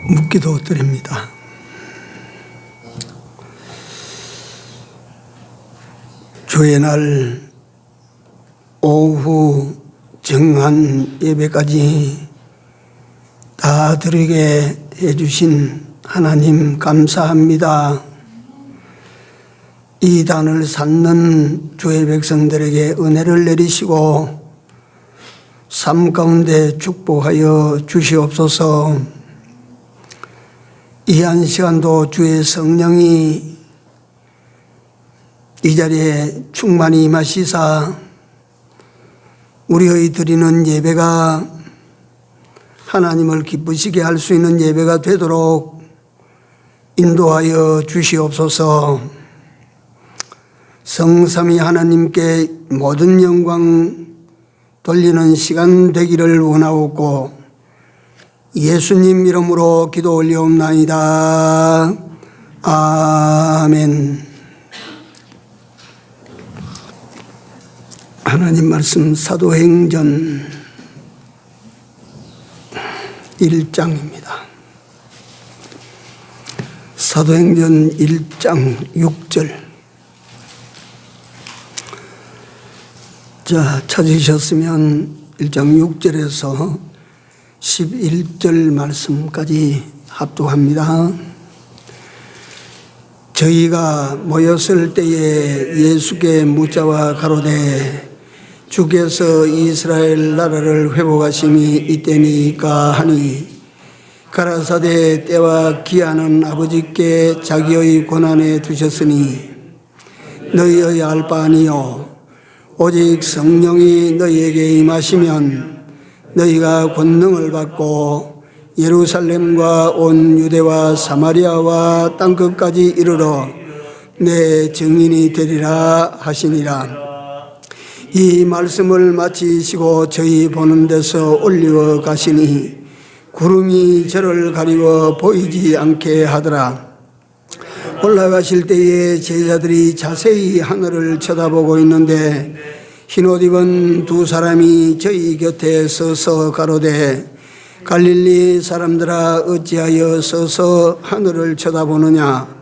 묵기도 드립니다. 주의 날 오후 정한 예배까지 다 드리게 해주신 하나님 감사합니다. 이 단을 쌓는 주의 백성들에게 은혜를 내리시고 삶 가운데 축복하여 주시옵소서. 이 한 시간도 주의 성령이 이 자리에 충만히 임하시사 우리의 드리는 예배가 하나님을 기쁘시게 할 수 있는 예배가 되도록 인도하여 주시옵소서. 성삼위 하나님께 모든 영광 돌리는 시간 되기를 원하옵고 예수님 이름으로 기도 올리옵나이다. 아멘. 하나님 말씀 사도행전 1장입니다. 사도행전 1장 6절. 자, 찾으셨으면 1장 6절에서 11절 말씀까지 합독합니다. 저희가 모였을 때에 예수께 묻자와 가로되 주께서 이스라엘 나라를 회복하심이 이때니까 하니 가라사대 때와 기한은 아버지께 자기의 권한에 두셨으니 너희의 알 바 아니요 오직 성령이 너희에게 임하시면 너희가 권능을 받고 예루살렘과 온 유대와 사마리아와 땅끝까지 이르러 내 증인이 되리라 하시니라. 이 말씀을 마치시고 저희 보는 데서 올리어 가시니 구름이 저를 가리워 보이지 않게 하더라. 올라가실 때에 제자들이 자세히 하늘을 쳐다보고 있는데 흰옷 입은 두 사람이 저희 곁에 서서 가로되 갈릴리 사람들아 어찌하여 서서 하늘을 쳐다보느냐.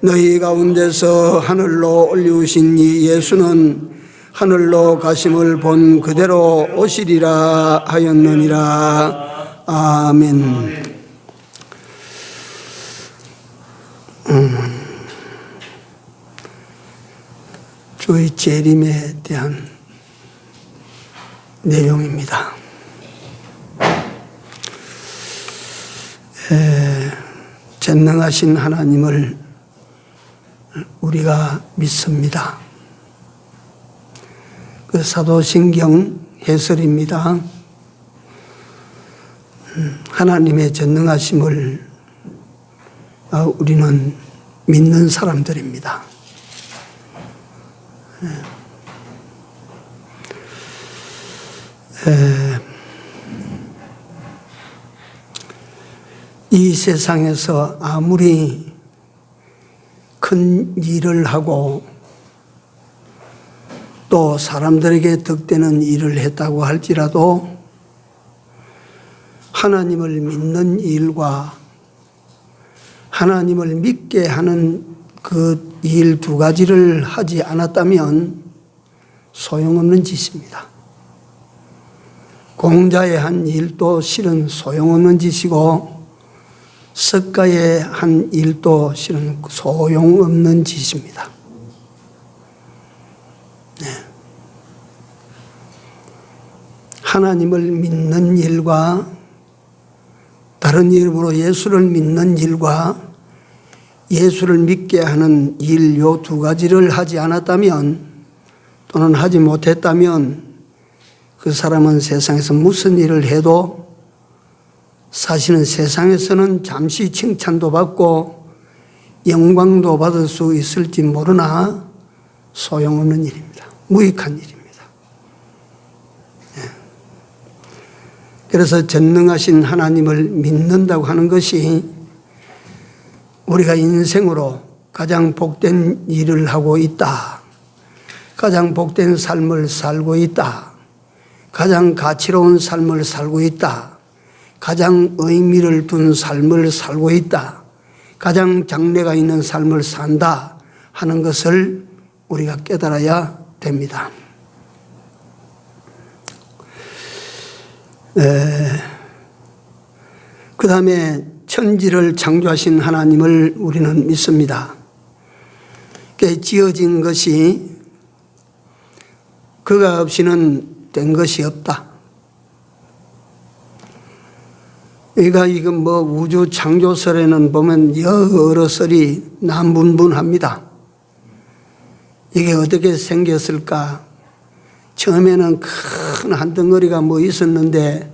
너희 가운데서 하늘로 올리우신 이 예수는 하늘로 가심을 본 그대로 오시리라 하였느니라. 아멘. 주의 재림에 대한 내용입니다. 전능하신 하나님을 우리가 믿습니다. 그 사도신경 해설입니다. 하나님의 전능하심을 우리는 믿는 사람들입니다. 이 세상에서 아무리 큰 일을 하고 또 사람들에게 덕되는 일을 했다고 할지라도 하나님을 믿는 일과 하나님을 믿게 하는 그 일 두 가지를 하지 않았다면 소용없는 짓입니다. 공자의 한 일도 실은 소용없는 짓이고 석가의 한 일도 실은 소용없는 짓입니다. 네. 하나님을 믿는 일과 다른 이름으로 예수를 믿는 일과 예수를 믿게 하는 일 요 두 가지를 하지 않았다면 또는 하지 못했다면 그 사람은 세상에서 무슨 일을 해도 사실은 세상에서는 잠시 칭찬도 받고 영광도 받을 수 있을지 모르나 소용없는 일입니다. 무익한 일입니다. 그래서 전능하신 하나님을 믿는다고 하는 것이 우리가 인생으로 가장 복된 일을 하고 있다. 가장 복된 삶을 살고 있다. 가장 가치로운 삶을 살고 있다. 가장 의미를 둔 삶을 살고 있다. 가장 장래가 있는 삶을 산다 하는 것을 우리가 깨달아야 됩니다. 그 다음에 천지를 창조하신 하나님을 우리는 믿습니다. 지어진 것이 그가 없이는 된 것이 없다. 그러니까 이건 우주 창조설에는 보면 여러 설이 남분분합니다. 이게 어떻게 생겼을까? 처음에는 큰 한 덩어리가 있었는데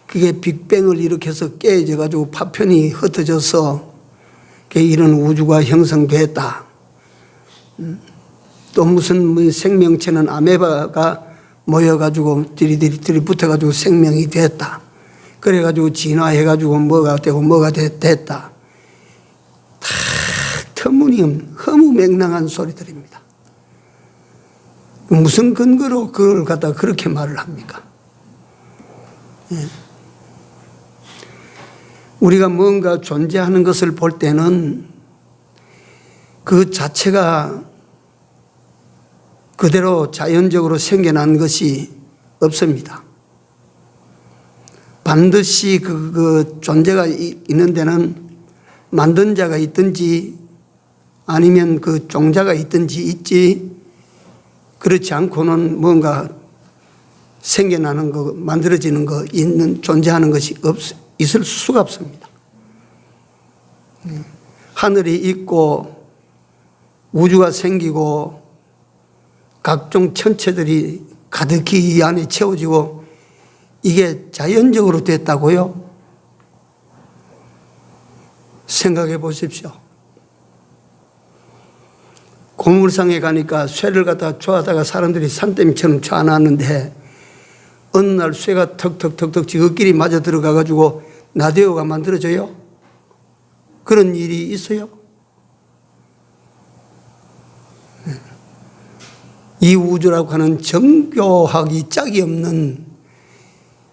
그게 빅뱅을 일으켜서 깨져 가지고 파편이 흩어져서 이런 우주가 형성됐다. 또 무슨 생명체는 아메바가 모여가지고 들이 붙어가지고 생명이 됐다. 그래가지고 진화해가지고 뭐가 되고 뭐가 됐다. 다 터무니없는 허무맹랑한 소리들입니다. 무슨 근거로 그걸 갖다 그렇게 말을 합니까? 우리가 뭔가 존재하는 것을 볼 때는 그 자체가 그대로 자연적으로 생겨난 것이 없습니다. 반드시 그 존재가 있는 데는 만든 자가 있든지 아니면 그 종자가 있든지 있지, 그렇지 않고는 뭔가 생겨나는 거, 만들어지는 거, 존재하는 것이 있을 수가 없습니다. 하늘이 있고 우주가 생기고 각종 천체들이 가득히 이 안에 채워지고 이게 자연적으로 됐다고요? 생각해 보십시오. 고물상에 가니까 쇠를 갖다 쪼아다가 사람들이 산더미처럼 쪼아놨는데 어느 날 쇠가 턱턱턱턱 지그끼리 맞아 들어가가지고 나대어가 만들어져요? 그런 일이 있어요? 이 우주라고 하는 정교하기 짝이 없는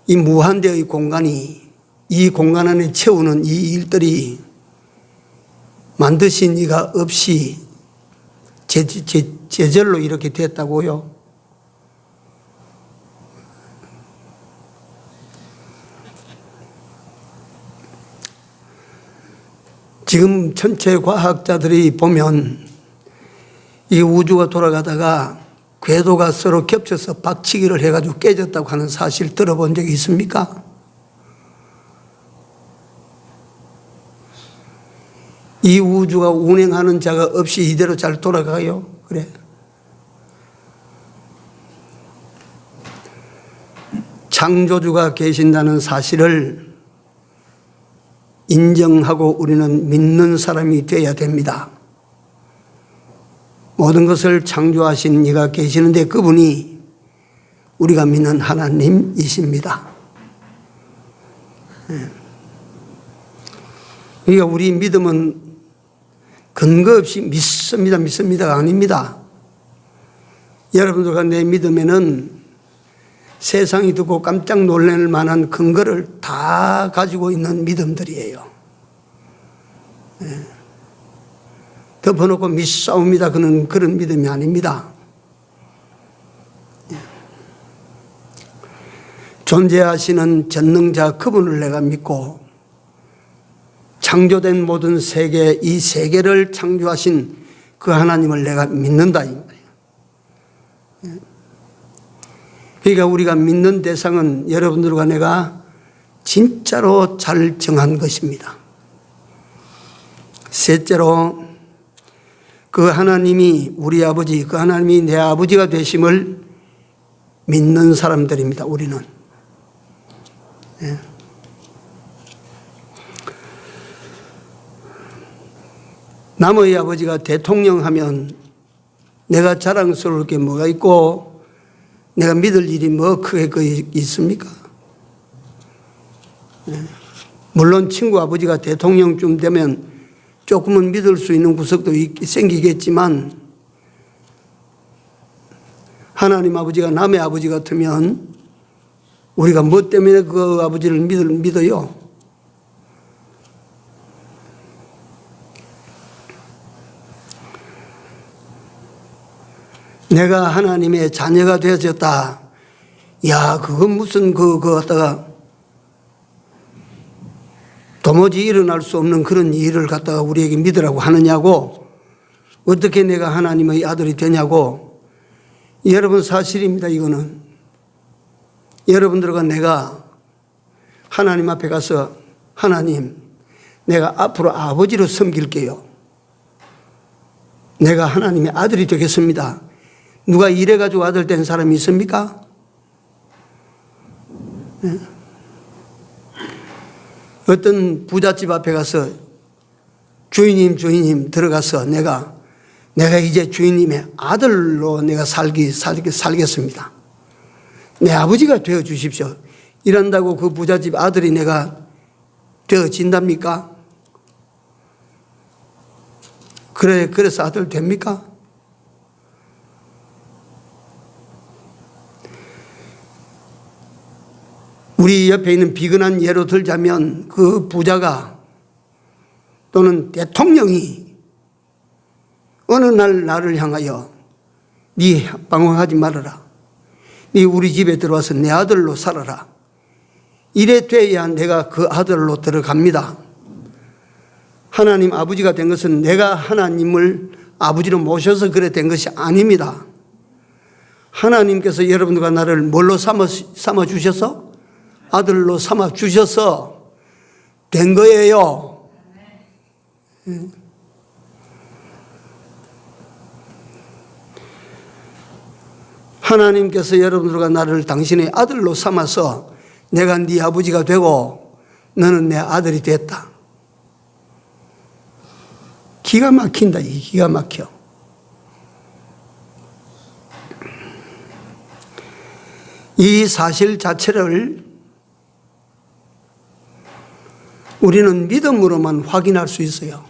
이 무한대의 공간이, 이 공간 안에 채우는 이 일들이 만드신 이가 없이 제절로 이렇게 됐다고요? 지금 전체 과학자들이 보면 이 우주가 돌아가다가 궤도가 서로 겹쳐서 박치기를 해가지고 깨졌다고 하는 사실 들어본 적이 있습니까? 이 우주가 운행하는 자가 없이 이대로 잘 돌아가요? 그래. 창조주가 계신다는 사실을 인정하고 우리는 믿는 사람이 되어야 됩니다. 모든 것을 창조하신 이가 계시는데 그분이 우리가 믿는 하나님이십니다. 그러니까 우리 믿음은 근거 없이 믿습니다가 아닙니다. 여러분들과 내 믿음에는 세상이 듣고 깜짝 놀랄 만한 근거를 다 가지고 있는 믿음들이에요. 덮어놓고 믿사옵니다 그런 믿음이 아닙니다. 존재하시는 전능자 그분을 내가 믿고 창조된 모든 세계, 이 세계를 창조하신 그 하나님을 내가 믿는다 이 말이에요. 그러니까 우리가 믿는 대상은 여러분들과 내가 진짜로 잘 정한 것입니다. 셋째로 그 하나님이 우리 아버지, 그 하나님이 내 아버지가 되심을 믿는 사람들입니다. 우리는. 남의 아버지가 대통령 하면 내가 자랑스러울 게 뭐가 있고 내가 믿을 일이 뭐 크게 있습니까? 물론 친구 아버지가 대통령쯤 되면 조금은 믿을 수 있는 구석도 생기겠지만 하나님 아버지가 남의 아버지 같으면 우리가 뭐 때문에 그 아버지를 믿어요? 내가 하나님의 자녀가 되어졌다. 야, 그건 무슨 그거 갖다가 도무지 일어날 수 없는 그런 일을 갖다가 우리에게 믿으라고 하느냐고. 어떻게 내가 하나님의 아들이 되냐고. 여러분, 사실입니다. 이거는 여러분들과 내가 하나님 앞에 가서 하나님, 내가 앞으로 아버지로 섬길게요. 내가 하나님의 아들이 되겠습니다. 누가 이래가지고 아들 된 사람이 있습니까? 네. 어떤 부잣집 앞에 가서 주인님 들어가서 내가 이제 주인님의 아들로 내가 살겠습니다. 내 아버지가 되어 주십시오. 이런다고 그 부잣집 아들이 내가 되어진답니까? 그래서 아들 됩니까? 우리 옆에 있는 비근한 예로 들자면 그 부자가 또는 대통령이 어느 날 나를 향하여 네 방황하지 말아라. 네 우리 집에 들어와서 내 아들로 살아라. 이래 돼야 내가 그 아들로 들어갑니다. 하나님 아버지가 된 것은 내가 하나님을 아버지로 모셔서 그래 된 것이 아닙니다. 하나님께서 여러분들과 나를 뭘로 삼아 주셔서? 아들로 삼아 주셔서 된 거예요. 하나님께서 여러분들과 나를 당신의 아들로 삼아서 내가 네 아버지가 되고 너는 내 아들이 됐다. 기가 막힌다. 기가 막혀. 이 사실 자체를 우리는 믿음으로만 확인할 수 있어요.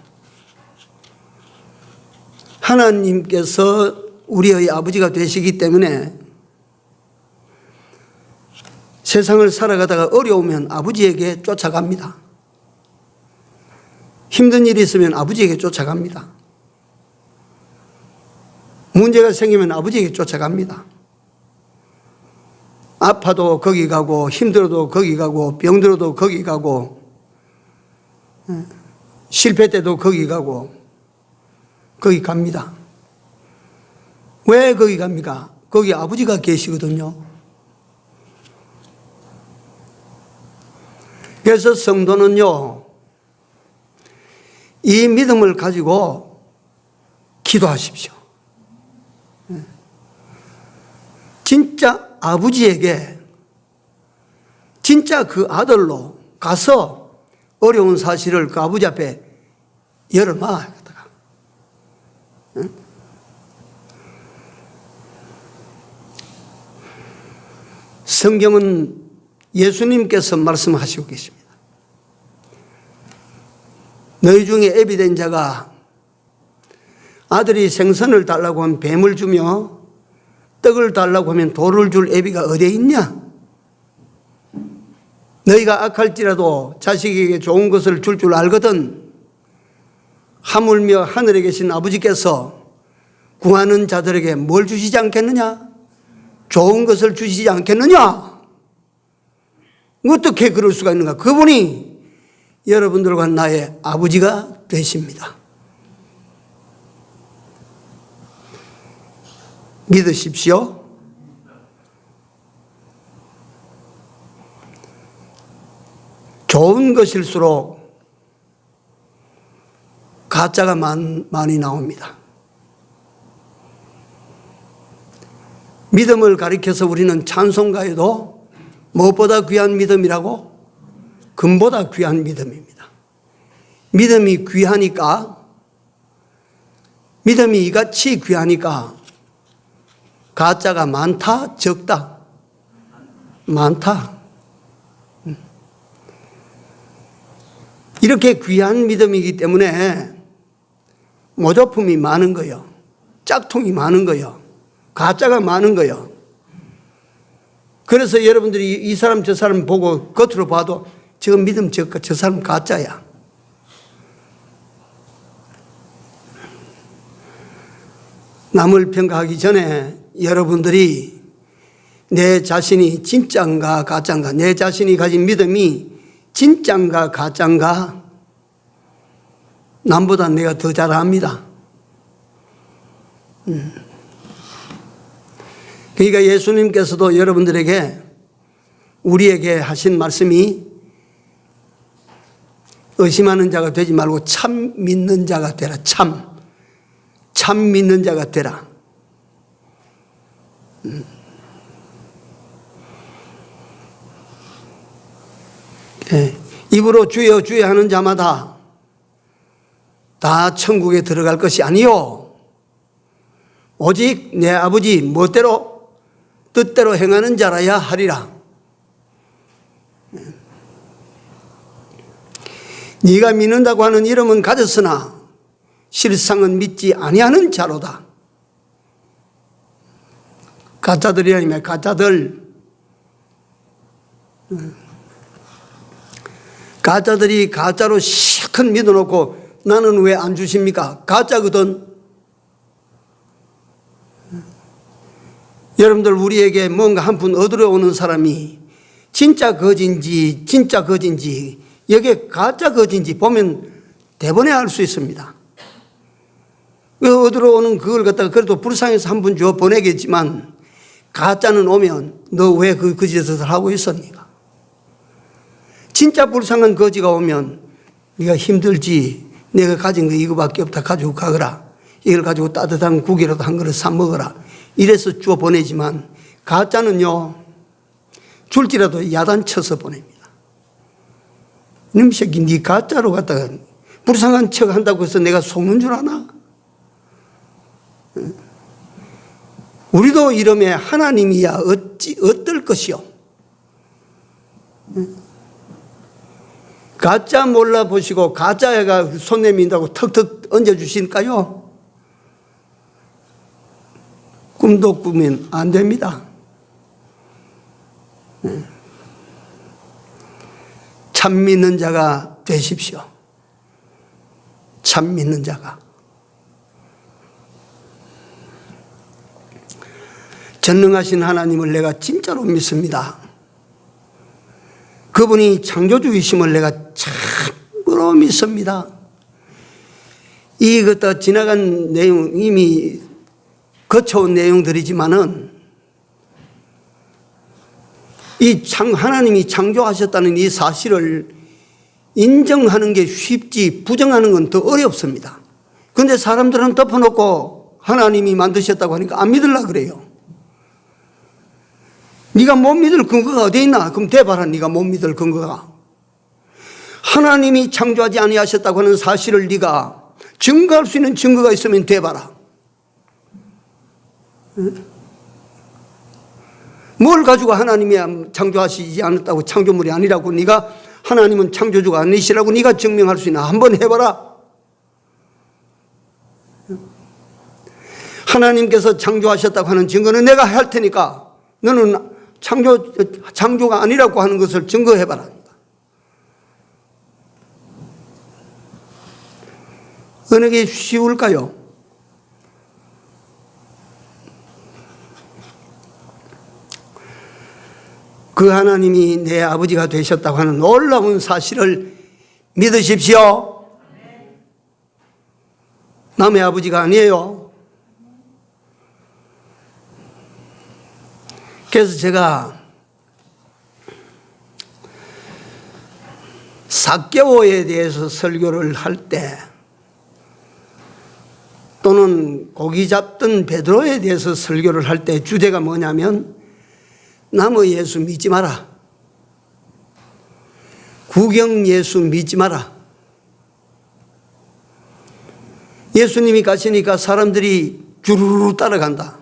하나님께서 우리의 아버지가 되시기 때문에 세상을 살아가다가 어려우면 아버지에게 쫓아갑니다. 힘든 일이 있으면 아버지에게 쫓아갑니다. 문제가 생기면 아버지에게 쫓아갑니다. 아파도 거기 가고 힘들어도 거기 가고 병들어도 거기 가고 실패 때도 거기 가고 거기 갑니다. 왜 거기 갑니까? 거기 아버지가 계시거든요. 그래서 성도는요, 이 믿음을 가지고 기도하십시오. 진짜 아버지에게 진짜 그 아들로 가서 어려운 사실을 그 아버지 앞에 열어놔. 성경은 예수님께서 말씀하시고 계십니다. 너희 중에 애비 된 자가 아들이 생선을 달라고 하면 뱀을 주며 떡을 달라고 하면 돌을 줄 애비가 어디에 있냐? 너희가 악할지라도 자식에게 좋은 것을 줄 알거든. 하물며 하늘에 계신 아버지께서 구하는 자들에게 뭘 주시지 않겠느냐? 좋은 것을 주시지 않겠느냐? 어떻게 그럴 수가 있는가? 그분이 여러분들과 나의 아버지가 되십니다. 믿으십시오. 좋은 것일수록 가짜가 많이 나옵니다. 믿음을 가리켜서 우리는 찬송가에도 무엇보다 귀한 믿음이라고? 금보다 귀한 믿음입니다. 믿음이 귀하니까, 믿음이 이같이 귀하니까 가짜가 많다, 적다? 많다. 이렇게 귀한 믿음이기 때문에 모조품이 많은 거예요. 짝퉁이 많은 거예요. 가짜가 많은 거예요. 그래서 여러분들이 이 사람 저 사람 보고 겉으로 봐도 저 믿음 저 사람 가짜야. 남을 평가하기 전에 여러분들이 내 자신이 진짜인가 가짜인가, 내 자신이 가진 믿음이 진짜인가 가짜인가, 남보다 내가 더 잘 압니다. 그러니까 예수님께서도 여러분들에게, 우리에게 하신 말씀이 의심하는 자가 되지 말고 참 믿는 자가 되라. 참 믿는 자가 되라. 입으로 주여 주여 하는 자마다 다 천국에 들어갈 것이 아니요 오직 내 아버지 멋대로 뜻대로 행하는 자라야 하리라. 네가 믿는다고 하는 이름은 가졌으나 실상은 믿지 아니하는 자로다. 가짜들이 아니면 가짜들이 가짜로 실컷 믿어놓고 나는 왜 안 주십니까? 가짜거든. 여러분들, 우리에게 뭔가 한 푼 얻으러 오는 사람이 진짜 거진지 여기에 가짜 거진지 보면 대번에 알 수 있습니다. 얻으러 오는 그걸 갖다가 그래도 불쌍해서 한 푼 줘 보내겠지만, 가짜는 오면 너 왜 그 짓을 하고 있었니까? 진짜 불쌍한 거지가 오면 네가 힘들지, 내가 가진 거 이거밖에 없다, 가지고 가거라, 이걸 가지고 따뜻한 국이라도 한 그릇 사 먹어라, 이래서 줘 보내지만, 가짜는요 줄지라도 야단쳐서 보냅니다. 이놈 새끼, 네 가짜로 갖다가 불쌍한 척 한다고 해서 내가 속는 줄 아나? 우리도 이름에 하나님이야 어떨 것이요? 가짜 몰라보시고 가짜가 손 내민다고 턱턱 얹어주실까요? 꿈도 꾸면 안 됩니다. 참 믿는 자가 되십시오. 참 믿는 자가. 전능하신 하나님을 내가 진짜로 믿습니다. 그분이 창조주이심을 내가 참으로 믿습니다. 이것도 지나간 내용, 이미 거쳐온 내용들이지만은 하나님이 창조하셨다는 이 사실을 인정하는 게 쉽지 부정하는 건 더 어렵습니다. 그런데 사람들은 덮어놓고 하나님이 만드셨다고 하니까 안 믿으려고 그래요. 네가 못 믿을 근거가 어디 있나? 그럼 대봐라. 네가 못 믿을 근거가. 하나님이 창조하지 아니하셨다고 하는 사실을 네가 증거할 수 있는 증거가 있으면 대봐라. 뭘 가지고 하나님이 창조하시지 않았다고, 창조물이 아니라고, 네가 하나님은 창조주가 아니시라고 네가 증명할 수 있나? 한번 해봐라. 하나님께서 창조하셨다고 하는 증거는 내가 할 테니까 너는 창조가 아니라고 하는 것을 증거해봐라. 어느 게 쉬울까요? 그 하나님이 내 아버지가 되셨다고 하는 놀라운 사실을 믿으십시오. 남의 아버지가 아니에요. 그래서 제가 삭개오에 대해서 설교를 할 때, 또는 고기 잡던 베드로에 대해서 설교를 할 때 주제가 뭐냐면, 남의 예수 믿지 마라. 구경 예수 믿지 마라. 예수님이 가시니까 사람들이 주르르 따라간다.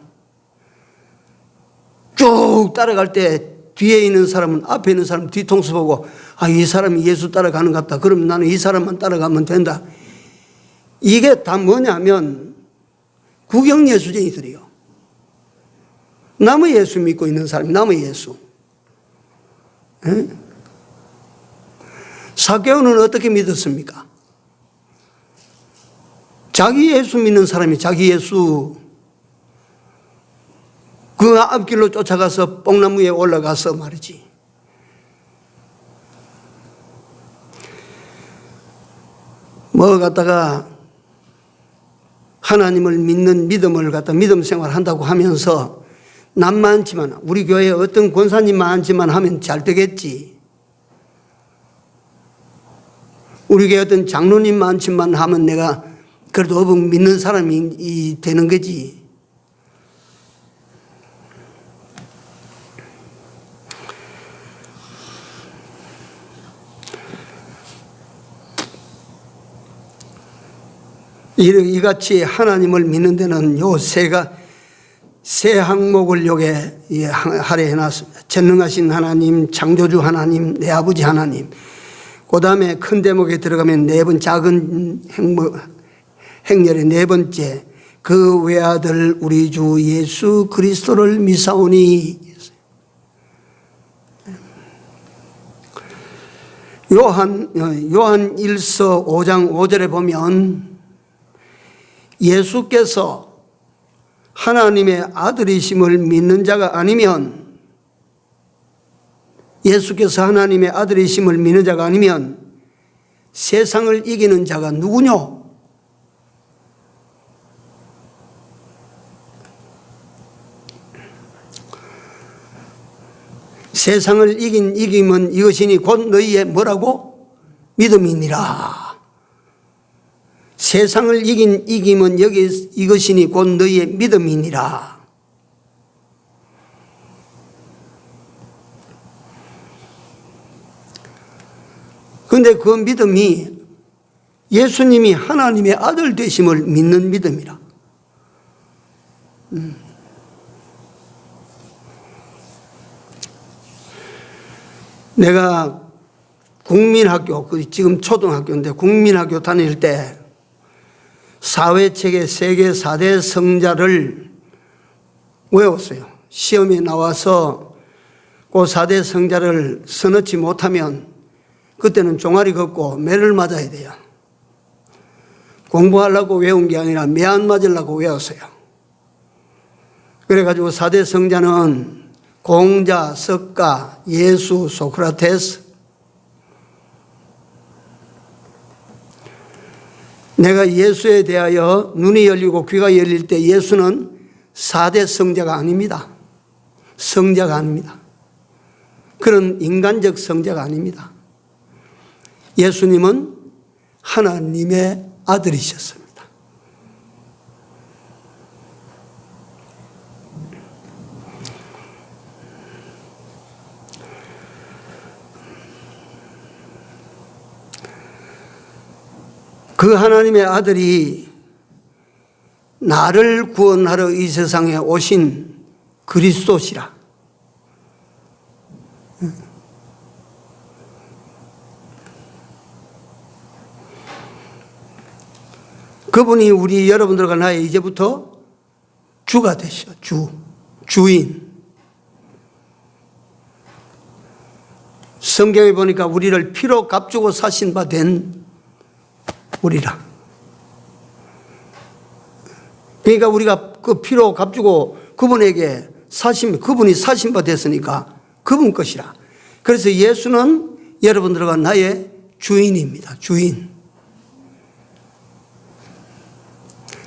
쭉 따라갈 때 뒤에 있는 사람은 앞에 있는 사람 뒤통수 보고, 아, 이 사람이 예수 따라가는 것 같다. 그러면 나는 이 사람만 따라가면 된다. 이게 다 뭐냐면 구경 예수쟁이들이요. 남의 예수 믿고 있는 사람이 남의 예수. 에? 사개오는 어떻게 믿었습니까? 자기 예수 믿는 사람이 자기 예수 그 앞길로 쫓아가서 뽕나무에 올라가서 말이지. 뭐 갖다가 하나님을 믿는 믿음을 갖다 믿음 생활 한다고 하면서 남 많지만 우리 교회에 어떤 권사님 많지만 하면 잘 되겠지. 우리 교회 어떤 장로님 많지만 하면 내가 그래도 어벙 믿는 사람이 되는 거지. 이같이 하나님을 믿는 데는 요 세 항목을 요게 하려 해놨습니다. 전능하신 하나님, 창조주 하나님, 내 아버지 하나님. 그 다음에 큰 대목에 들어가면 작은 행렬의 네 번째, 그 외아들 우리 주 예수 그리스도를 미사오니. 요한 1서 5장 5절에 보면 예수께서 하나님의 아들이심을 믿는 자가 아니면, 예수께서 하나님의 아들이심을 믿는 자가 아니면 세상을 이기는 자가 누구뇨? 세상을 이기면 이것이니 곧 너희의 뭐라고? 믿음이니라. 세상을 이기면 이것이니 곧 너희의 믿음이니라. 그런데 그 믿음이 예수님이 하나님의 아들 되심을 믿는 믿음이라. 내가 국민학교, 지금 초등학교인데 국민학교 다닐 때 사회책의 세계 4대 성자를 외웠어요. 시험에 나와서 그 4대 성자를 써넣지 못하면 그때는 종아리 걷고 매를 맞아야 돼요. 공부하려고 외운 게 아니라 매 안 맞으려고 외웠어요. 그래가지고 4대 성자는 공자, 석가, 예수, 소크라테스. 내가 예수에 대하여 눈이 열리고 귀가 열릴 때 예수는 4대 성자가 아닙니다. 성자가 아닙니다. 그런 인간적 성자가 아닙니다. 예수님은 하나님의 아들이셨습니다. 그 하나님의 아들이 나를 구원하러 이 세상에 오신 그리스도시라. 그분이 우리 여러분들과 나의 이제부터 주가 되셔. 주인. 성경에 보니까 우리를 피로 값주고 사신 바 된 우리라. 그러니까 우리가 그 피로 값주고 그분에게 그분이 사신 바 됐으니까 그분 것이라. 그래서 예수는 여러분들과 나의 주인입니다. 주인.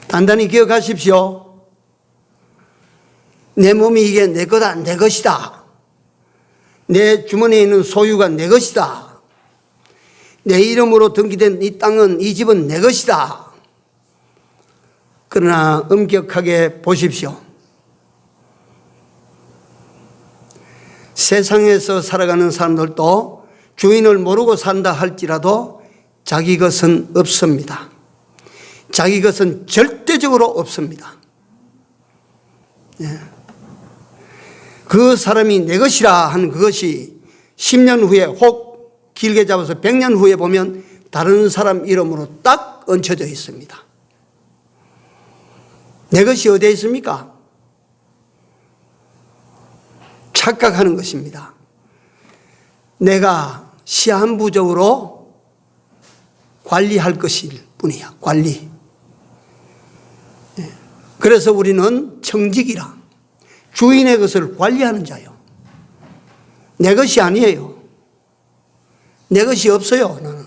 단단히 기억하십시오. 내 몸이 이게 내 거다, 내 것이다. 내 주머니에 있는 소유가 내 것이다. 내 이름으로 등기된 이 땅은, 이 집은 내 것이다. 그러나 엄격하게 보십시오. 세상에서 살아가는 사람들도 주인을 모르고 산다 할지라도 자기 것은 없습니다. 자기 것은 절대적으로 없습니다. 그 사람이 내 것이라 하는 그것이 10년 후에 혹 길게 잡아서 100년 후에 보면 다른 사람 이름으로 딱 얹혀져 있습니다. 내 것이 어디에 있습니까? 착각하는 것입니다. 내가 시한부적으로 관리할 것일 뿐이야. 관리. 그래서 우리는 청직이라. 주인의 것을 관리하는 자요. 내 것이 아니에요. 내 것이 없어요, 나는.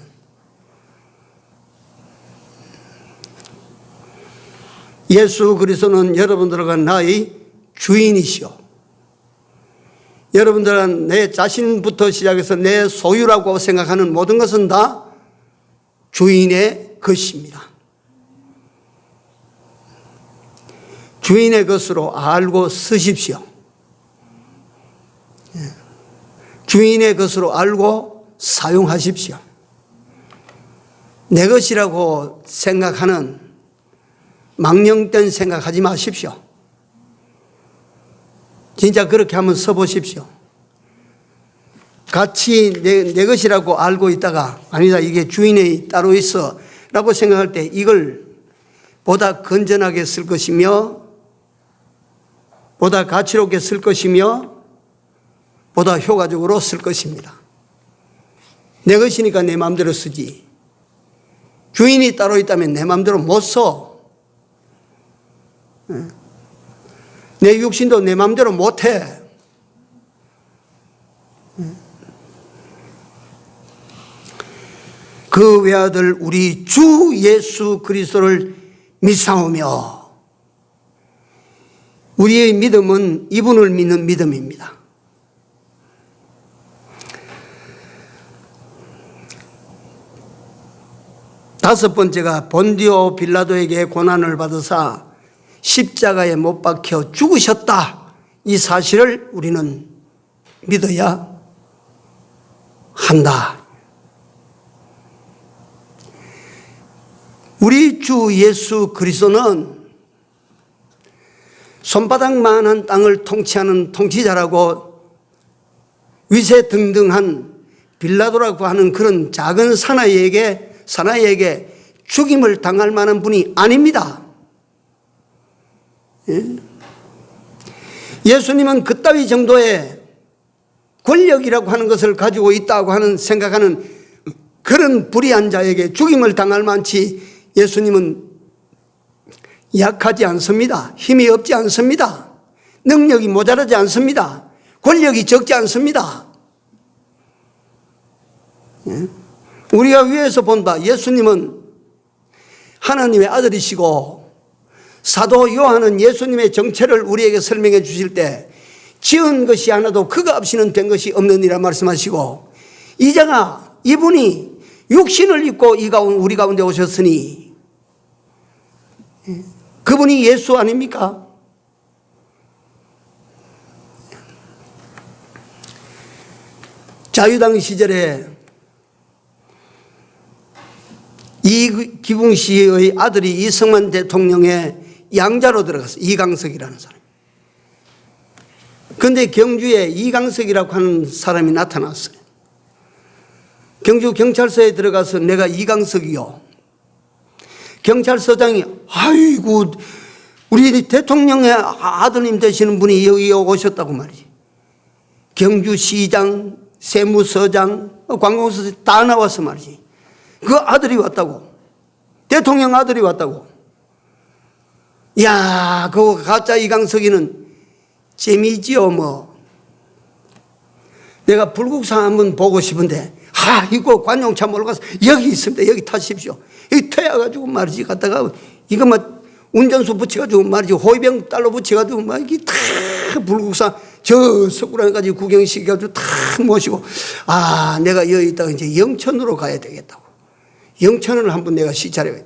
예수 그리스도는 여러분들과 나의 주인이시오. 여러분들은 내 자신부터 시작해서 내 소유라고 생각하는 모든 것은 다 주인의 것입니다. 주인의 것으로 알고 쓰십시오. 주인의 것으로 알고 사용하십시오. 내 것이라고 생각하는 망령된 생각하지 마십시오. 진짜 그렇게 한번 써보십시오. 같이 내 것이라고 알고 있다가 아니다, 이게 주인이 따로 있어 라고 생각할 때 이걸 보다 건전하게 쓸 것이며 보다 가치롭게 쓸 것이며 보다 효과적으로 쓸 것입니다. 내 것이니까 내 마음대로 쓰지. 주인이 따로 있다면 내 마음대로 못 써. 내 육신도 내 마음대로 못 해. 그 외아들 우리 주 예수 그리스도를 믿사오며, 우리의 믿음은 이분을 믿는 믿음입니다. 다섯 번째가 본디오 빌라도에게 고난을 받으사 십자가에 못 박혀 죽으셨다. 이 사실을 우리는 믿어야 한다. 우리 주 예수 그리스도는 손바닥만한 땅을 통치하는 통치자라고 위세등등한 빌라도라고 하는 그런 작은 사나이에게 죽임을 당할 만한 분이 아닙니다. 예수님은 그따위 정도의 권력이라고 하는 것을 가지고 있다고 하는 생각하는 그런 불의한 자에게 죽임을 당할 만치 예수님은 약하지 않습니다. 힘이 없지 않습니다. 능력이 모자라지 않습니다. 권력이 적지 않습니다. 우리가 위에서 본다. 예수님은 하나님의 아들이시고 사도 요한은 예수님의 정체를 우리에게 설명해 주실 때 지은 것이 하나도 그가 없이는 된 것이 없느니라 말씀하시고, 이제가 이분이 육신을 입고 우리 가운데 오셨으니 그분이 예수 아닙니까? 자유당 시절에 이기붕 씨의 아들이 이승만 대통령의 양자로 들어갔어요. 이강석이라는 사람. 그런데 경주에 이강석이라고 하는 사람이 나타났어요. 경주 경찰서에 들어가서 내가 이강석이요. 경찰서장이 아이고 우리 대통령의 아드님 되시는 분이 여기 오셨다고 말이지. 경주시장, 세무서장, 관공서 다 나와서 말이지. 그 아들이 왔다고. 대통령 아들이 왔다고. 야, 그 가짜 이강석이는 재미지요 뭐. 내가 불국사 한번 보고 싶은데 이거 관용차 몰고 가서 여기 있습니다. 여기 타십시오. 여기 태워가지고 말이지 갔다가 이거 막 운전수 붙여가지고 말이지 호위병 딸로 붙여가지고 막 이게 다 불국사 저 석굴암까지 구경시켜가지고 다 모시고 내가 여기 있다가 이제 영천으로 가야 되겠다고. 영천을 한번 내가 시찰해야 돼.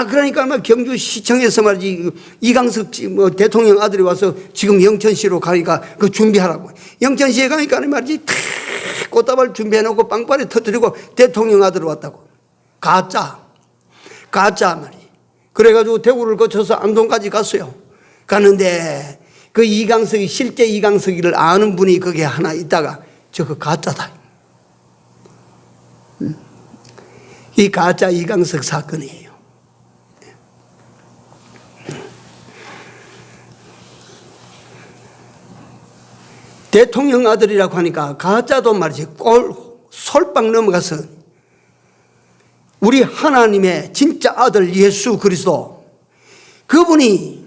그러니까 막 경주시청에서 말이지 이강석 대통령 아들이 와서 지금 영천시로 가니까 그 준비하라고. 영천시에 가니까 말이지 다 꽃다발 준비해놓고 빵빠레 터뜨리고 대통령 아들이 왔다고. 가짜 말이. 그래가지고 대구를 거쳐서 안동까지 갔어요. 가는데 그 이강석이 실제 이강석이를 아는 분이 거기에 하나 있다가 저거 가짜다. 이 가짜 이강석 사건이에요. 대통령 아들이라고 하니까 가짜도 말이지 솔빵 넘어가서 우리 하나님의 진짜 아들 예수 그리스도, 그분이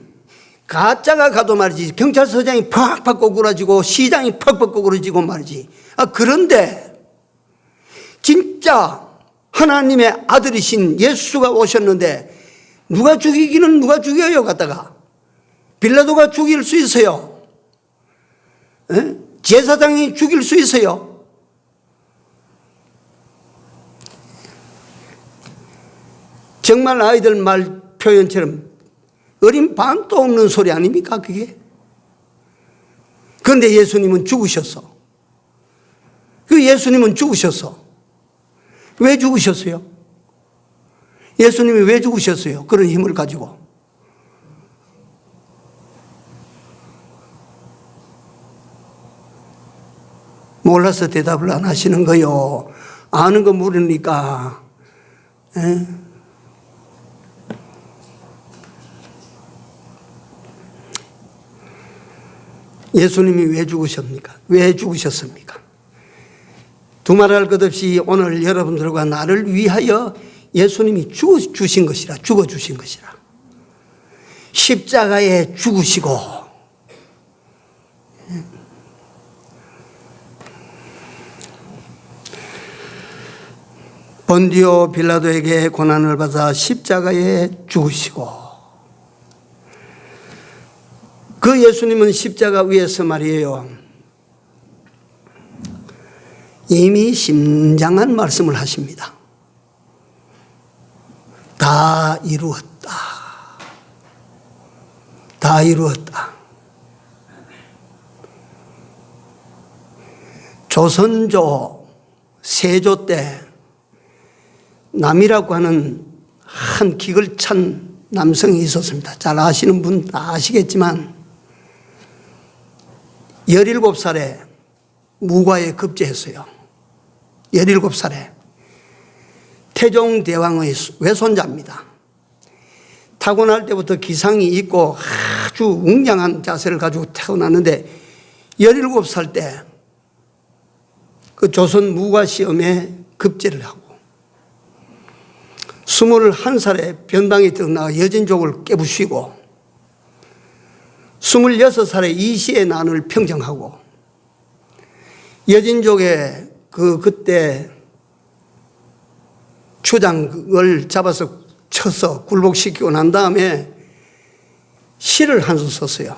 가짜가 가도 말이지 경찰서장이 팍팍 꼬꾸라지고 시장이 팍팍 꼬꾸라지고 말이지. 그런데 진짜 하나님의 아들이신 예수가 오셨는데 누가 죽이기는 누가 죽여요? 갖다가 빌라도가 죽일 수 있어요? 제사장이 죽일 수 있어요? 정말 아이들 말 표현처럼 어린 반도 없는 소리 아닙니까 그게? 그런데 예수님은 죽으셨어. 그 예수님은 죽으셨어. 왜 죽으셨어요? 예수님이 왜 죽으셨어요? 그런 힘을 가지고. 몰라서 대답을 안 하시는 거요. 아는 거 모르니까. 예수님이 왜 죽으셨습니까? 왜 죽으셨습니까? 두말할 것 없이 오늘 여러분들과 나를 위하여 예수님이 죽어주신 것이라, 죽어주신 것이라. 십자가에 죽으시고, 본디오 빌라도에게 고난을 받아 십자가에 죽으시고, 그 예수님은 십자가 위에서 말이에요, 이미 심장한 말씀을 하십니다. 다 이루었다. 다 이루었다. 조선조, 세조 때 남이라고 하는 한 기글 찬 남성이 있었습니다. 잘 아시는 분 다 아시겠지만 17살에 무과에 급제했어요. 17살에. 태종대왕의 외손자입니다. 타고날 때부터 기상이 있고 아주 웅장한 자세를 가지고 태어났는데 17살 때 그 조선 무과 시험에 급제를 하고 21살에 변방에 들어나가 여진족을 깨부시고 26살에 이시의 난을 평정하고 여진족의 그때 추장을 잡아서 쳐서 굴복시키고 난 다음에 시를 한 수 썼어요.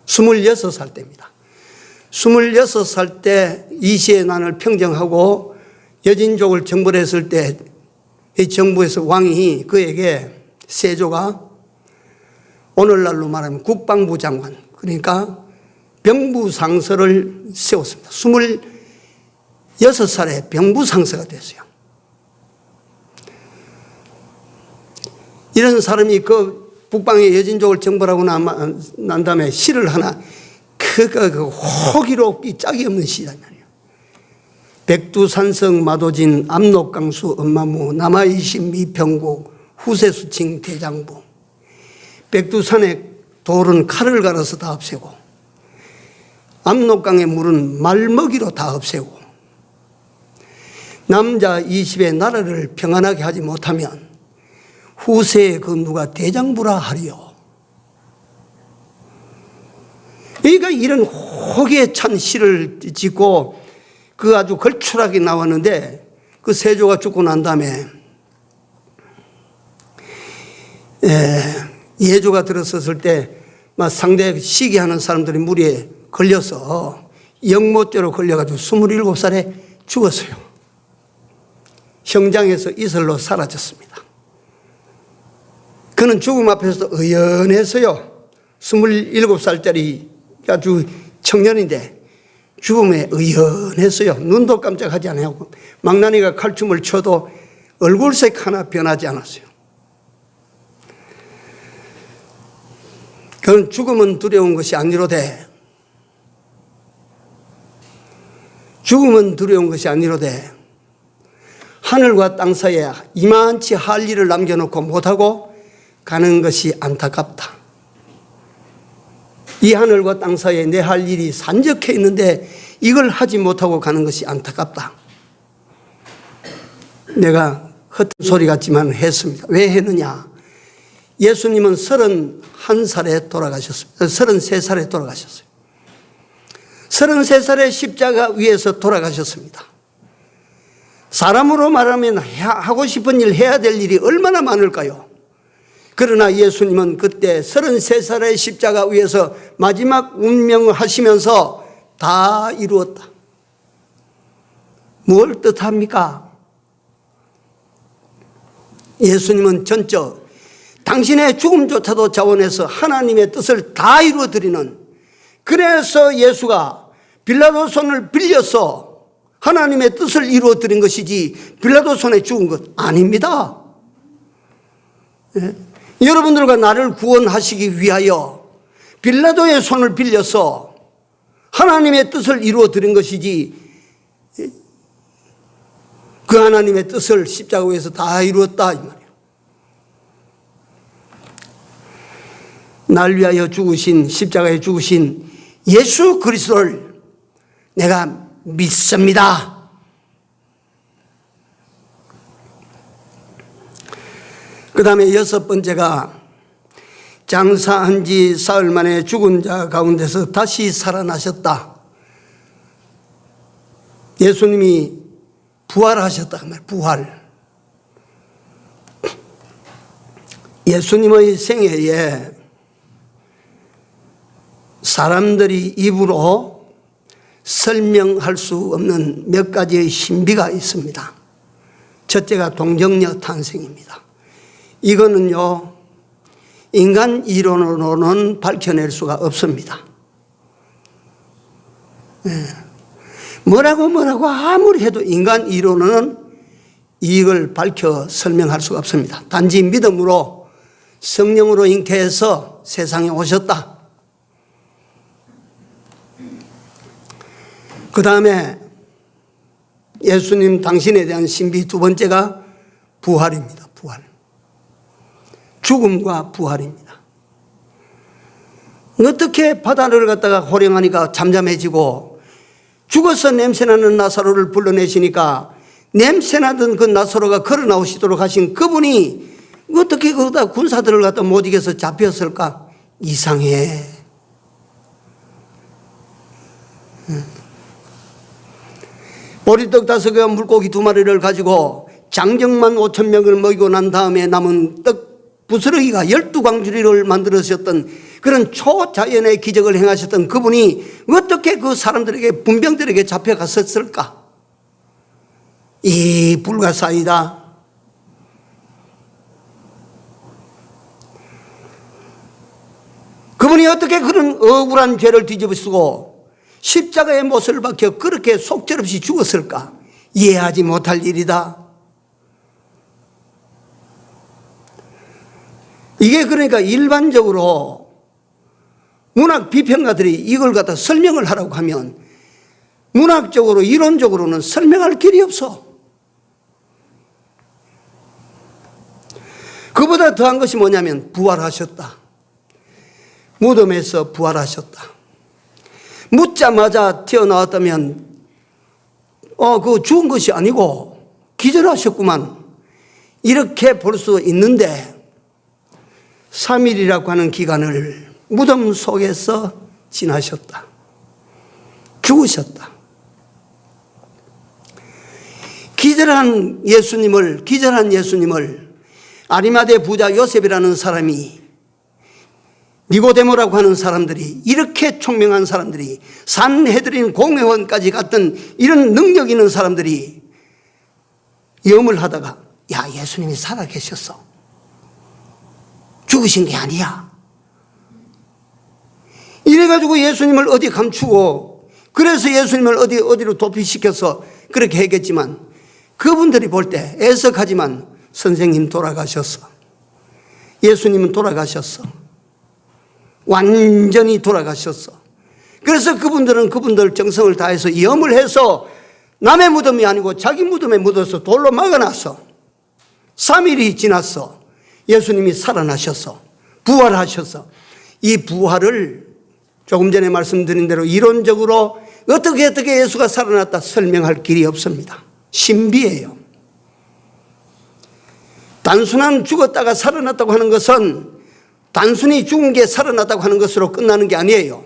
26살 때입니다. 26살 때 이시의 난을 평정하고 여진족을 정벌했을 때 이 정부에서 왕이 그에게 세조가 오늘날로 말하면 국방부 장관, 그러니까 병부상서를 세웠습니다. 26살에 병부상서가 됐어요. 이런 사람이 그 북방의 여진족을 정벌하고 난 다음에 시를 하나, 그 호기롭기 짝이 없는 시잖아요. 백두산성 마도진 압록강수 엄마무 남아이신 미평국 후세수칭 대장부. 백두산의 돌은 칼을 갈아서 다 없애고 압록강의 물은 말먹이로 다 없애고 남자 20의 나라를 평안하게 하지 못하면 후세에 그 누가 대장부라 하리요. 그러니까 이런 호기에 찬 시를 짓고 그 아주 걸출하게 나왔는데 그 세조가 죽고 난 다음에 예조가 들어섰을 때 막 상대 시기하는 사람들이 무리에 걸려서 영모죄로 걸려가지고 27살에 죽었어요. 형장에서 이슬로 사라졌습니다. 그는 죽음 앞에서도 의연했어요. 27살짜리 아주 청년인데 죽음에 의연했어요. 눈도 깜짝하지 않았고 망나니가 칼춤을 춰도 얼굴색 하나 변하지 않았어요. 그는 죽음은 두려운 것이 아니로되 죽음은 두려운 것이 아니로되 하늘과 땅 사이에 이만치 할 일을 남겨놓고 못하고 가는 것이 안타깝다. 이 하늘과 땅 사이에 내 할 일이 산적해 있는데 이걸 하지 못하고 가는 것이 안타깝다. 내가 헛된 소리 같지만 했습니다. 왜 했느냐? 예수님은 31살에 돌아가셨습니다. 33살에 돌아가셨어요. 33살에 십자가 위에서 돌아가셨습니다. 사람으로 말하면 하고 싶은 일, 해야 될 일이 얼마나 많을까요? 그러나 예수님은 그때 33살의 십자가 위에서 마지막 운명을 하시면서 다 이루었다. 뭘 뜻합니까? 예수님은 전적 당신의 죽음조차도 자원해서 하나님의 뜻을 다 이루어드리는, 그래서 예수가 빌라도 손을 빌려서 하나님의 뜻을 이루어드린 것이지 빌라도 손에 죽은 것 아닙니다. 예? 여러분들과 나를 구원하시기 위하여 빌라도의 손을 빌려서 하나님의 뜻을 이루어드린 것이지, 그 하나님의 뜻을 십자가 위에서 다 이루었다 이 말이에요. 날 위하여 죽으신, 십자가에 죽으신 예수 그리스도를 내가 믿습니다. 그 다음에 6번째가 장사한 지 사흘 만에 죽은 자 가운데서 다시 살아나셨다. 예수님이 부활하셨다. 부활. 예수님의 생애에 사람들이 입으로 설명할 수 없는 몇 가지의 신비가 있습니다. 첫째가 동정녀 탄생입니다. 이거는요, 인간 이론으로는 밝혀낼 수가 없습니다. 뭐라고 아무리 해도 인간 이론은 이걸 밝혀 설명할 수가 없습니다. 단지 믿음으로 성령으로 잉태해서 세상에 오셨다. 그 다음에 예수님 당신에 대한 신비 두 번째가 부활입니다. 부활. 죽음과 부활입니다. 어떻게 바다를 갖다가 호령하니까 잠잠해지고, 죽어서 냄새나는 나사로를 불러내시니까 냄새나던 그 나사로가 걸어 나오시도록 하신 그분이 어떻게 거기다 군사들을 갖다 못 이겨서 잡혔을까? 이상해. 보리떡 5개와 물고기 2마리를 가지고 장정만 5,000명을 먹이고 난 다음에 남은 떡 부스러기가 12광주리를 만들으셨던 그런 초자연의 기적을 행하셨던 그분이 어떻게 그 사람들에게, 분병들에게 잡혀갔었을까? 이 불가사의다. 그분이 어떻게 그런 억울한 죄를 뒤집어쓰고 십자가의 못을 박혀 그렇게 속절없이 죽었을까? 이해하지 못할 일이다. 이게 그러니까 일반적으로 문학 비평가들이 이걸 갖다 설명을 하라고 하면 문학적으로, 이론적으로는 설명할 길이 없어. 그보다 더한 것이 뭐냐면 부활하셨다. 무덤에서 부활하셨다. 묻자마자 튀어나왔다면 그거 죽은 것이 아니고 기절하셨구만, 이렇게 볼 수 있는데 3일이라고 하는 기간을 무덤 속에서 지나셨다. 죽으셨다. 기절한 예수님을 아리마대 부자 요셉이라는 사람이, 니고데모라고 하는 사람들이, 이렇게 총명한 사람들이, 산헤드린 공회원까지 갔던 이런 능력 있는 사람들이 염을 하다가, 야, 예수님이 살아계셨어. 죽으신 게 아니야. 이래가지고 예수님을 어디 감추고, 그래서 예수님을 어디로 도피시켜서 그렇게 했겠지만, 그분들이 볼 때 애석하지만 선생님 돌아가셨어. 예수님은 돌아가셨어. 완전히 돌아가셨어. 그래서 그분들은 그분들 정성을 다해서 염을 해서 남의 무덤이 아니고 자기 무덤에 묻어서 돌로 막아놨어. 3일이 지났어. 예수님이 살아나셨어. 부활하셨어. 이 부활을 조금 전에 말씀드린 대로 이론적으로 어떻게 예수가 살아났다 설명할 길이 없습니다. 신비예요. 단순한 죽었다가 살아났다고 하는 것은 단순히 죽은 게 살아났다고 하는 것으로 끝나는 게 아니에요.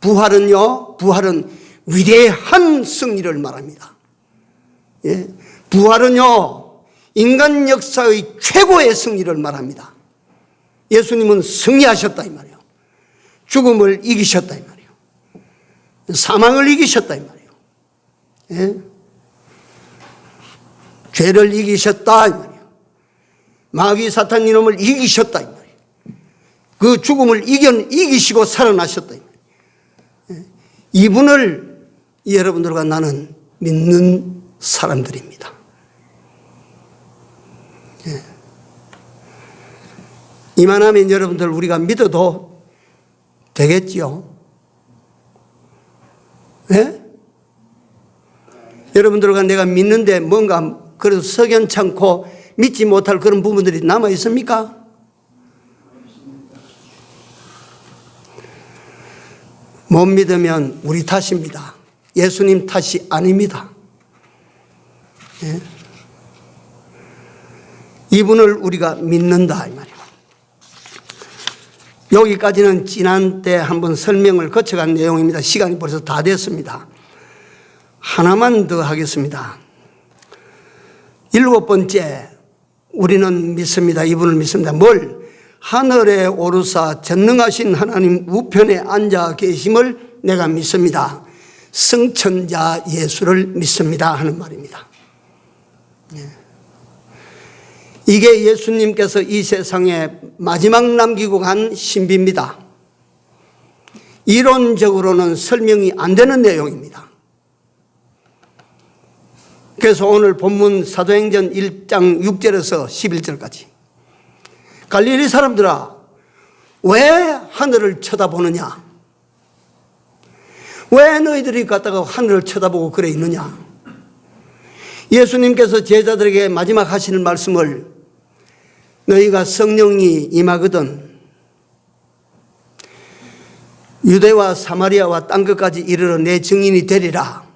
부활은 위대한 승리를 말합니다. 예? 부활은요, 인간 역사의 최고의 승리를 말합니다. 예수님은 승리하셨다 이 말이에요. 죽음을 이기셨다 이 말이에요. 사망을 이기셨다 이 말이에요. 예? 죄를 이기셨다 이 말이에요. 마귀 사탄 이놈을 이기셨다 이 말이에요. 그 죽음을 이기시고 살아나셨다 이 말이에요. 예? 이분을 여러분들과 나는 믿는 사람들입니다. 예. 이만하면 여러분들 우리가 믿어도 되겠지요? 예? 여러분들과 내가 믿는데 뭔가 그래도 석연찮고 믿지 못할 그런 부분들이 남아 있습니까? 못 믿으면 우리 탓입니다. 예수님 탓이 아닙니다. 예? 이분을 우리가 믿는다 이 말이에요. 여기까지는 지난 때 한번 설명을 거쳐간 내용입니다. 시간이 벌써 다 됐습니다. 하나만 더 하겠습니다. 7번째, 우리는 믿습니다. 이분을 믿습니다. 뭘? 하늘에 오르사 전능하신 하나님 우편에 앉아 계심을 내가 믿습니다. 승천자 예수를 믿습니다 하는 말입니다. 이게 예수님께서 이 세상에 마지막 남기고 간 신비입니다. 이론적으로는 설명이 안 되는 내용입니다. 그래서 오늘 본문 사도행전 1장 6절에서 11절까지 갈릴리 사람들아 왜 하늘을 쳐다보느냐? 왜 너희들이 갔다가 하늘을 쳐다보고 그래 있느냐? 예수님께서 제자들에게 마지막 하시는 말씀을 너희가 성령이 임하거든 유대와 사마리아와 땅 끝까지 이르러 내 증인이 되리라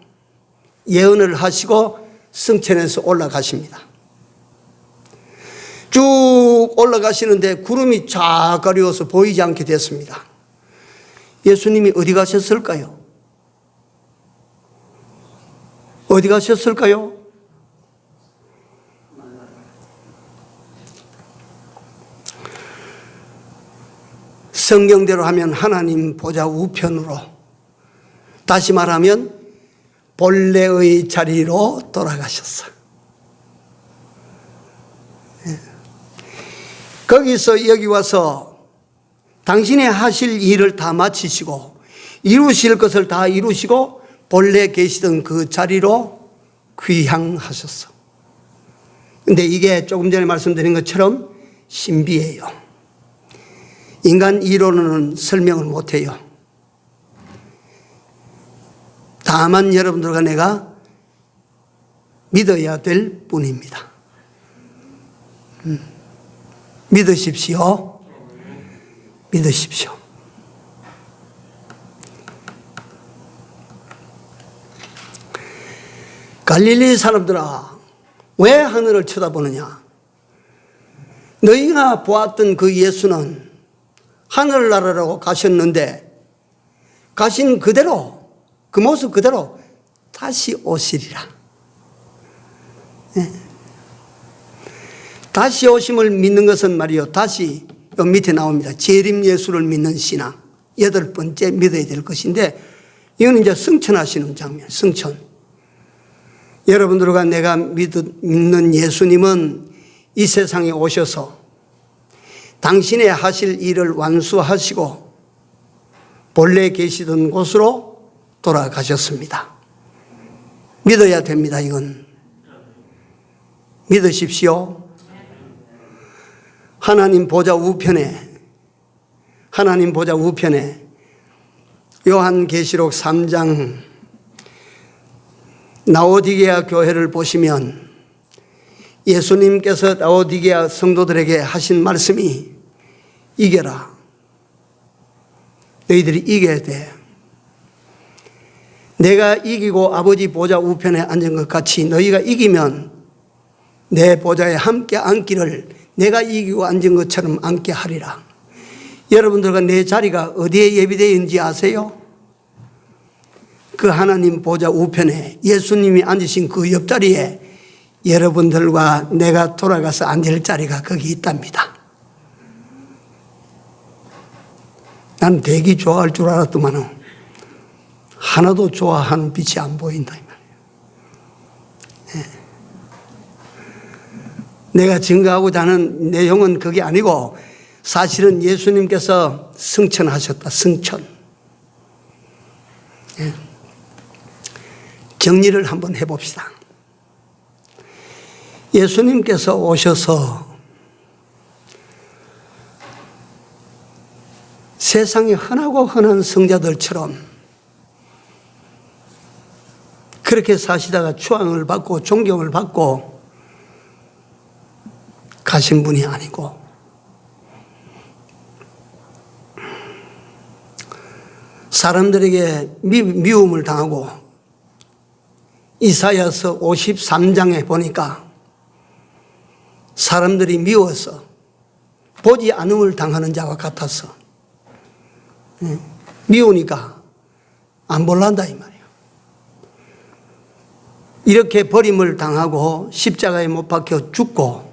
예언을 하시고 승천해서 올라가십니다. 쭉 올라가시는데 구름이 쫙 가려워서 보이지 않게 됐습니다. 예수님이 어디 가셨을까요? 어디 가셨을까요? 성경대로 하면 하나님 보좌 우편으로, 다시 말하면 본래의 자리로 돌아가셨어. 거기서 여기 와서 당신의 하실 일을 다 마치시고 이루실 것을 다 이루시고 본래 계시던 그 자리로 귀향하셨어. 근데 이게 조금 전에 말씀드린 것처럼 신비예요. 인간 이론으로는 설명을 못해요. 다만 여러분들과 내가 믿어야 될 뿐입니다. 믿으십시오. 믿으십시오. 갈릴리 사람들아 왜 하늘을 쳐다보느냐? 너희가 보았던 그 예수는 하늘나라로 가셨는데 가신 그대로 그 모습 그대로 다시 오시리라. 네. 다시 오심을 믿는 것은 말이요, 다시 요 밑에 나옵니다. 재림 예수를 믿는 신앙 8번째 믿어야 될 것인데, 이거는 이제 승천하시는 장면. 승천. 여러분들과 내가 믿는 예수님은 이 세상에 오셔서 당신의 하실 일을 완수하시고 본래 계시던 곳으로 돌아가셨습니다. 믿어야 됩니다. 이건 믿으십시오. 하나님 보좌 우편에 요한계시록 3장 라오디게아 교회를 보시면 예수님께서 라오디게아 성도들에게 하신 말씀이 이겨라. 너희들이 이겨야 돼. 내가 이기고 아버지 보좌 우편에 앉은 것 같이 너희가 이기면 내 보좌에 함께 앉기를 내가 이기고 앉은 것처럼 앉게 하리라. 여러분들과 내 자리가 어디에 예비되어 있는지 아세요? 그 하나님 보좌 우편에 예수님이 앉으신 그 옆자리에 여러분들과 내가 돌아가서 앉을 자리가 거기 있답니다. 난 되게 좋아할 줄 알았더만 하나도 좋아하는 빛이 안 보인다 이 말이에요. 내가 증거하고자 하는 내용은 그게 아니고 사실은 예수님께서 승천하셨다. 승천. 정리를 한번 해봅시다. 예수님께서 오셔서 세상에 흔하고 흔한 성자들처럼 그렇게 사시다가 추앙을 받고 존경을 받고 가신 분이 아니고 사람들에게 미움을 당하고 이사야서 53장에 보니까 사람들이 미워서 보지 않음을 당하는 자와 같아서 미우니까 안 볼란다 이 말이에요. 이렇게 버림을 당하고 십자가에 못 박혀 죽고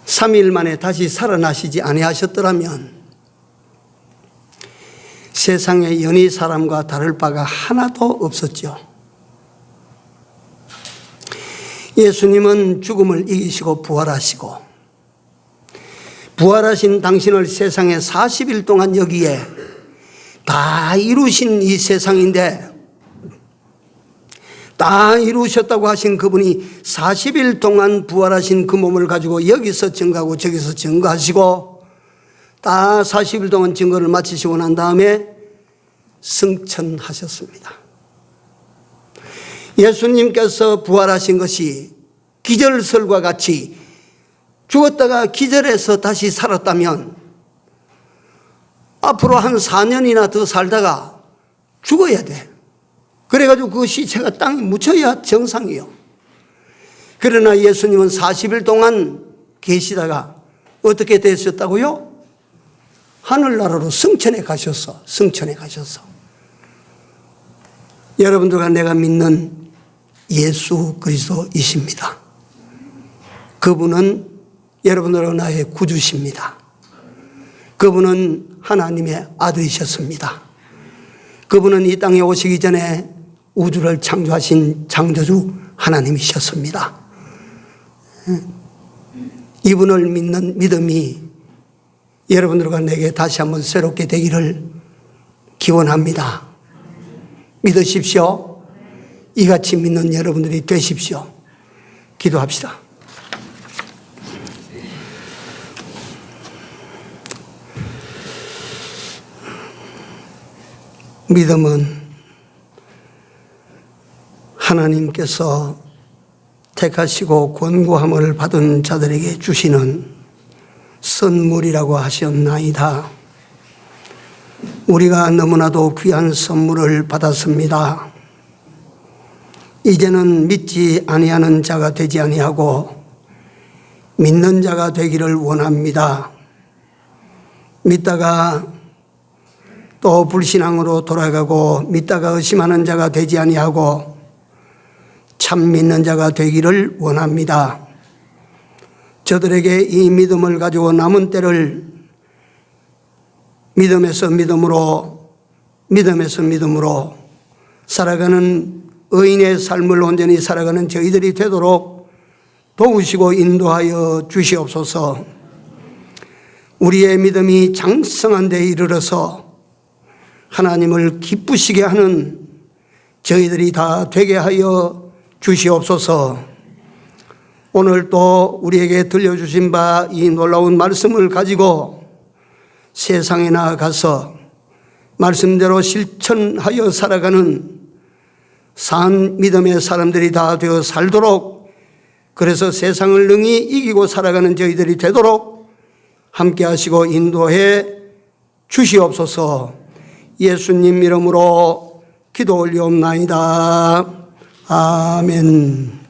3일 만에 다시 살아나시지 아니하셨더라면 세상에 연희 사람과 다를 바가 하나도 없었죠. 예수님은 죽음을 이기시고 부활하시고 부활하신 당신을 세상에 40일 동안 여기에 다 이루신 이 세상인데 다 이루셨다고 하신 그분이 40일 동안 부활하신 그 몸을 가지고 여기서 증거하고 저기서 증거하시고 다 40일 동안 증거를 마치시고 난 다음에 승천하셨습니다. 예수님께서 부활하신 것이 기절설과 같이 죽었다가 기절해서 다시 살았다면 앞으로 한 4년이나 더 살다가 죽어야 돼. 그래가지고 그 시체가 땅에 묻혀야 정상이요. 그러나 예수님은 40일 동안 계시다가 어떻게 되셨다고요? 하늘나라로 승천해 가셨어. 승천해 가셨어. 여러분들과 내가 믿는 예수 그리스도이십니다. 그분은 여러분들과 나의 구주십니다. 그분은 하나님의 아들이셨습니다. 그분은 이 땅에 오시기 전에 우주를 창조하신 창조주 하나님이셨습니다. 이분을 믿는 믿음이 여러분들과 내게 다시 한번 새롭게 되기를 기원합니다. 믿으십시오. 이같이 믿는 여러분들이 되십시오. 기도합시다. 믿음은 하나님께서 택하시고 권고함을 받은 자들에게 주시는 선물이라고 하셨나이다. 우리가 너무나도 귀한 선물을 받았습니다. 이제는 믿지 아니하는 자가 되지 아니하고 믿는 자가 되기를 원합니다. 믿다가 또 불신앙으로 돌아가고 믿다가 의심하는 자가 되지 아니하고 참 믿는 자가 되기를 원합니다. 저들에게 이 믿음을 가지고 남은 때를 믿음에서 믿음으로 살아가는 의인의 삶을 온전히 살아가는 저희들이 되도록 도우시고 인도하여 주시옵소서. 우리의 믿음이 장성한 데 이르러서 하나님을 기쁘시게 하는 저희들이 다 되게 하여 주시옵소서. 오늘 또 우리에게 들려주신 바 이 놀라운 말씀을 가지고 세상에 나아가서 말씀대로 실천하여 살아가는 산 믿음의 사람들이 다 되어 살도록, 그래서 세상을 능히 이기고 살아가는 저희들이 되도록 함께 하시고 인도해 주시옵소서. 예수님 이름으로 기도 올리옵나이다. 아멘.